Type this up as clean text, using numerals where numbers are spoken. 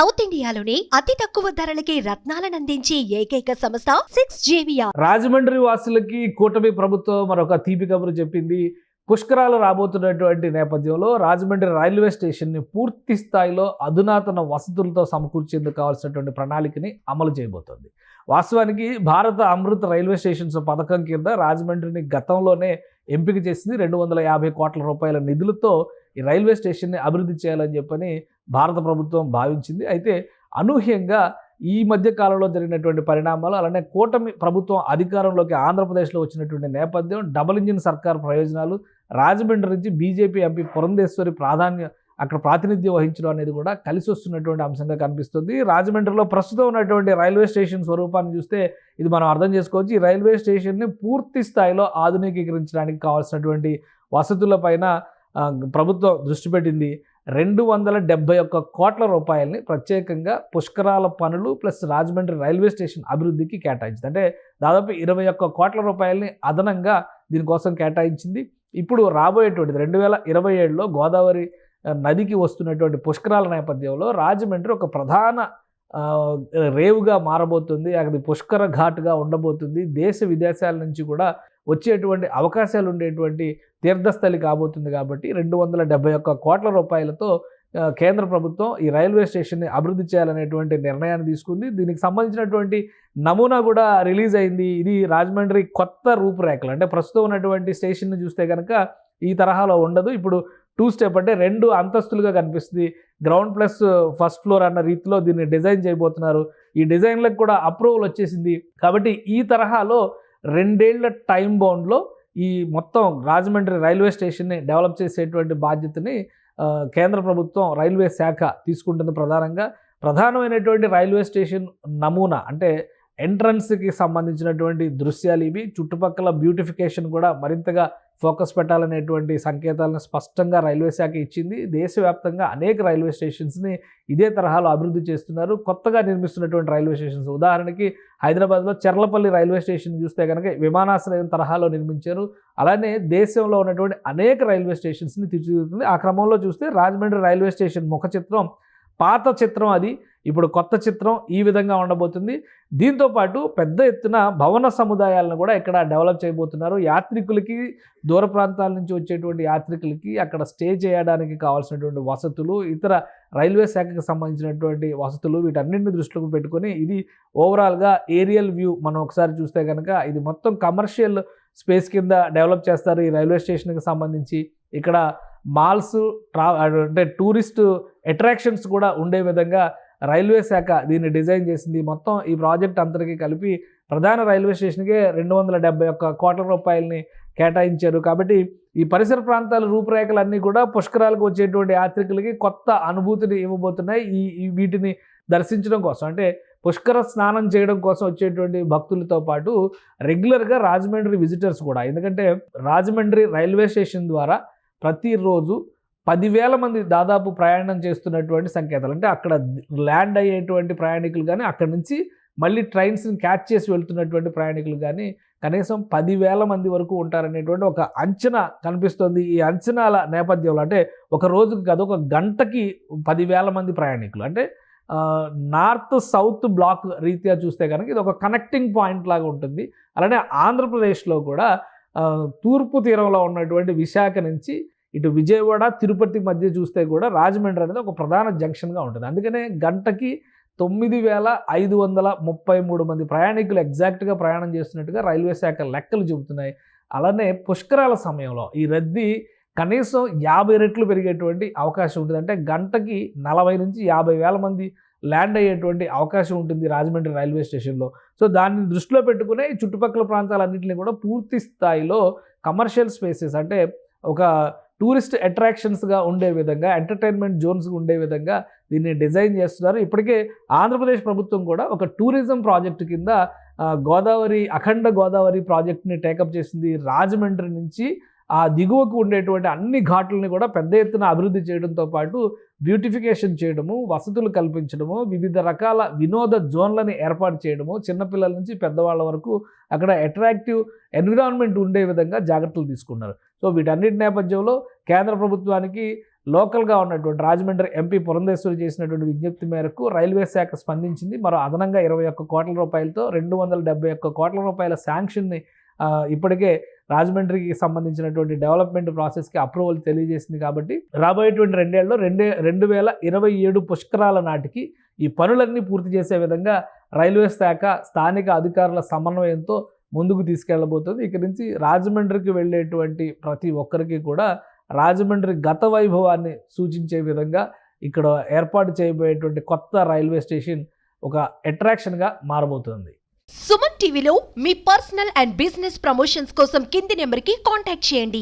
South ఇండియాలోని అతి తక్కువ ధరలకి రత్నాలనందించే ఏకైక సంస్థ 6JVR. రాజమండ్రి వాసులకి కూటమి ప్రభుత్వం మరొక తీపి కబురు చెప్పింది. పుష్కరాలు రాబోతున్నటువంటి నేపథ్యంలో రాజమండ్రి రైల్వే స్టేషన్ని పూర్తి స్థాయిలో అధునాతన వసతులతో సమకూర్చేందుకు కావాల్సినటువంటి ప్రణాళికని అమలు చేయబోతోంది. వాస్తవానికి భారత అమృత్ రైల్వే స్టేషన్స్ పథకం కింద రాజమండ్రిని గతంలోనే ఎంపిక చేసింది. 250 కోట్ల రూపాయల నిధులతో ఈ రైల్వే స్టేషన్ని అభివృద్ధి చేయాలని చెప్పని భారత ప్రభుత్వం భావించింది. అయితే అనూహ్యంగా ఈ మధ్య కాలంలో జరిగినటువంటి పరిణామాలు, అలానే కూటమి ప్రభుత్వం అధికారంలోకి ఆంధ్రప్రదేశ్లో వచ్చినటువంటి నేపథ్యం, డబుల్ ఇంజిన్ సర్కార్ ప్రయోజనాలు, రాజమండ్రి నుంచి బీజేపీ ఎంపీ పురంధేశ్వరి అక్కడ ప్రాతినిధ్యం వహించడం అనేది కూడా కలిసి వస్తున్నటువంటి అంశంగా కనిపిస్తుంది. రాజమండ్రిలో ప్రస్తుతం ఉన్నటువంటి రైల్వే స్టేషన్ స్వరూపాన్ని చూస్తే ఇది మనం అర్థం చేసుకోవచ్చు. ఈ రైల్వే స్టేషన్ని పూర్తి స్థాయిలో ఆధునికీకరించడానికి కావాల్సినటువంటి వసతులపైన ప్రభుత్వం దృష్టి పెట్టింది. 271 కోట్ల రూపాయలని ప్రత్యేకంగా పుష్కరాల పనులు ప్లస్ రాజమండ్రి రైల్వే స్టేషన్ అభివృద్ధికి కేటాయించింది. అంటే దాదాపు 21 కోట్ల రూపాయలని అదనంగా దీనికోసం కేటాయించింది. ఇప్పుడు రాబోయేటువంటిది 2027లో గోదావరి నదికి వస్తున్నటువంటి పుష్కరాల నేపథ్యంలో రాజమండ్రి ఒక ప్రధాన రేవుగా మారబోతుంది. అది పుష్కర ఘాట్గా ఉండబోతుంది. దేశ విదేశాల నుంచి కూడా వచ్చేటువంటి అవకాశాలు ఉండేటువంటి తీర్థస్థలి కాబోతుంది. కాబట్టి 271 కోట్ల రూపాయలతో కేంద్ర ప్రభుత్వం ఈ రైల్వే స్టేషన్ని అభివృద్ధి చేయాలనేటువంటి నిర్ణయాన్ని తీసుకుంది. దీనికి సంబంధించినటువంటి నమూనా కూడా రిలీజ్ అయింది. ఇది రాజమండ్రి కొత్త రూపురేఖలు. అంటే ప్రస్తుతం ఉన్నటువంటి స్టేషన్ని చూస్తే కనుక ఈ తరహాలో ఉండదు. ఇప్పుడు 2 స్టెప్ అంటే 2 అంతస్తులుగా కనిపిస్తుంది. గ్రౌండ్ ప్లస్ ఫస్ట్ ఫ్లోర్ అన్న రీతిలో దీన్ని డిజైన్ చేయబోతున్నారు. ఈ డిజైన్లకు కూడా అప్రూవల్ వచ్చేసింది. కాబట్టి ఈ తరహాలో 2 ఏళ్ల టైం బౌండ్లో ఈ మొత్తం రాజమండ్రి రైల్వే స్టేషన్ని డెవలప్ చేసేటువంటి బాధ్యతని కేంద్ర ప్రభుత్వం రైల్వే శాఖ తీసుకుంటుంది. ప్రధానమైనటువంటి రైల్వే స్టేషన్ నమూనా అంటే ఎంట్రన్స్కి సంబంధించినటువంటి దృశ్యాలు ఇవి. చుట్టుపక్కల బ్యూటిఫికేషన్ కూడా మరింతగా ఫోకస్ పెట్టాలనేటువంటి సంకేతాలను స్పష్టంగా రైల్వే శాఖ ఇచ్చింది. దేశవ్యాప్తంగా అనేక రైల్వే స్టేషన్స్ని ఇదే తరహాలో అభివృద్ధి చేస్తున్నారు. కొత్తగా నిర్మిస్తున్నటువంటి రైల్వే స్టేషన్స్ ఉదాహరణకి హైదరాబాద్లో చెర్లపల్లి రైల్వే స్టేషన్ చూస్తే కనుక విమానాశ్రయం తరహాలో నిర్మించారు. అలానే దేశంలో ఉన్నటువంటి అనేక రైల్వే స్టేషన్స్ని తీర్చిదిద్దుతుంది. ఆ క్రమంలో చూస్తే రాజమండ్రి రైల్వే స్టేషన్ ముఖ చిత్రం, పాత చిత్రం అది, ఇప్పుడు కొత్త చిత్రం ఈ విధంగా ఉండబోతుంది. దీంతోపాటు పెద్ద ఎత్తున భవన సముదాయాలను కూడా ఇక్కడ డెవలప్ చేయబోతున్నారు. యాత్రికులకి, దూర ప్రాంతాల నుంచి వచ్చేటువంటి యాత్రికులకి అక్కడ స్టే చేయడానికి కావాల్సినటువంటి వసతులు, ఇతర రైల్వే శాఖకు సంబంధించినటువంటి వసతులు, వీటన్నింటిని దృష్టిలో పెట్టుకొని ఇది ఓవరాల్గా ఏరియల్ వ్యూ మనం ఒకసారి చూస్తే కనుక ఇది మొత్తం కమర్షియల్ స్పేస్ కింద డెవలప్ చేస్తారు. ఈ రైల్వే స్టేషన్కి సంబంధించి ఇక్కడ మాల్స్, అంటే టూరిస్ట్ అట్రాక్షన్స్ కూడా ఉండే విధంగా రైల్వే శాఖ దీన్ని డిజైన్ చేసింది. మొత్తం ఈ ప్రాజెక్ట్ అంతటికీ కలిపి ప్రధాన రైల్వే స్టేషన్కే 271 కోట్ల రూపాయలని కేటాయించారు. కాబట్టి ఈ పరిసర ప్రాంతాల రూపురేఖలన్నీ కూడా పుష్కరాలకు వచ్చేటువంటి యాత్రికులకి కొత్త అనుభూతిని ఇవ్వబోతున్నాయి. వీటిని దర్శించడం కోసం, అంటే పుష్కర స్నానం చేయడం కోసం వచ్చేటువంటి భక్తులతో పాటు రెగ్యులర్గా రాజమండ్రి విజిటర్స్ కూడా, ఎందుకంటే రాజమండ్రి రైల్వే స్టేషన్ ద్వారా ప్రతిరోజు 10,000 మంది దాదాపు ప్రయాణం చేస్తున్నటువంటి సంకేతాలు. అంటే అక్కడ ల్యాండ్ అయ్యేటువంటి ప్రయాణికులు కానీ, అక్కడి నుంచి మళ్ళీ ట్రైన్స్ని క్యాచ్ చేసి వెళ్తున్నటువంటి ప్రయాణికులు కానీ కనీసం 10,000 మంది వరకు ఉంటారనేటువంటి ఒక అంచనా కనిపిస్తుంది. ఈ అంచనాల నేపథ్యంలో అంటే ఒక రోజుకి కాదు, ఒక గంటకి 10,000 మంది ప్రయాణికులు. అంటే నార్త్ సౌత్ బ్లాక్ రీత్యా చూస్తే కనుక ఇది ఒక కనెక్టింగ్ పాయింట్ లాగా ఉంటుంది. అలానే ఆంధ్రప్రదేశ్లో కూడా తూర్పు తీరంలో ఉన్నటువంటి విశాఖ నుంచి ఇటు విజయవాడ, తిరుపతి మధ్య చూస్తే కూడా రాజమండ్రి అనేది ఒక ప్రధాన జంక్షన్గా ఉంటుంది. అందుకనే గంటకి 9,533 మంది ప్రయాణికులు ఎగ్జాక్ట్గా ప్రయాణం చేస్తున్నట్టుగా రైల్వే శాఖ లెక్కలు చెబుతున్నాయి. అలానే పుష్కరాల సమయంలో ఈ రద్దీ కనీసం 50 రెట్లు పెరిగేటువంటి అవకాశం ఉంటుంది. అంటే గంటకి 40 నుంచి 50,000 మంది ల్యాండ్ అయ్యేటువంటి అవకాశం ఉంటుంది రాజమండ్రి రైల్వే స్టేషన్లో. సో దాన్ని దృష్టిలో పెట్టుకునే చుట్టుపక్కల ప్రాంతాలన్నింటినీ కూడా పూర్తి స్థాయిలో కమర్షియల్ స్పేసెస్, అంటే ఒక టూరిస్ట్ అట్రాక్షన్స్గా ఉండే విధంగా, ఎంటర్టైన్మెంట్ జోన్స్గా ఉండే విధంగా దీన్ని డిజైన్ చేస్తున్నారు. ఇప్పటికే ఆంధ్రప్రదేశ్ ప్రభుత్వం కూడా ఒక టూరిజం ప్రాజెక్టు కింద అఖండ గోదావరి ప్రాజెక్ట్ని టేకప్ చేసింది. రాజమండ్రి నుంచి ఆ దిగువకు ఉండేటువంటి అన్ని ఘాట్లని కూడా పెద్ద ఎత్తున అభివృద్ధి చేయడంతో పాటు బ్యూటిఫికేషన్ చేయడము, వసతులు కల్పించడము, వివిధ రకాల వినోద జోన్లని ఏర్పాటు చేయడము, చిన్నపిల్లల నుంచి పెద్దవాళ్ళ వరకు అక్కడ అట్రాక్టివ్ ఎన్విరాన్మెంట్ ఉండే విధంగా జాగ్రత్తలు తీసుకున్నారు. సో వీటన్నిటి నేపథ్యంలో కేంద్ర ప్రభుత్వానికి లోకల్గా ఉన్నటువంటి రాజమండ్రి ఎంపీ పురంధేశ్వరి చేసినటువంటి విజ్ఞప్తి మేరకు రైల్వే శాఖ స్పందించింది. మరో అదనంగా 21 కోట్ల రూపాయలతో 271 కోట్ల రూపాయల శాంక్షన్ని ఇప్పటికే రాజమండ్రికి సంబంధించినటువంటి డెవలప్మెంట్ ప్రాసెస్కి అప్రూవల్ తెలియజేసింది. కాబట్టి రాబోయేటువంటి 2 ఏళ్లలో 2027 పుష్కరాల నాటికి ఈ పనులన్నీ పూర్తి చేసే విధంగా రైల్వే శాఖ స్థానిక అధికారుల సమన్వయంతో ముందుకు తీసుకెళ్లబోతుంది. ఇక నుంచి రాజమండ్రికి వెళ్ళేటువంటి ప్రతి ఒక్కరికి కూడా రాజమండ్రి గత వైభవాన్ని సూచించే విధంగా ఇక్కడ ఏర్పాటు చేయబోయేటువంటి కొత్త రైల్వే స్టేషన్ ఒక అట్రాక్షన్గా మారబోతుంది. సుమన్ టీవీలో మీ పర్సనల్ అండ్ బిజినెస్ ప్రమోషన్స్ కోసం కింది నెంబర్కి కాంటాక్ట్ చేయండి.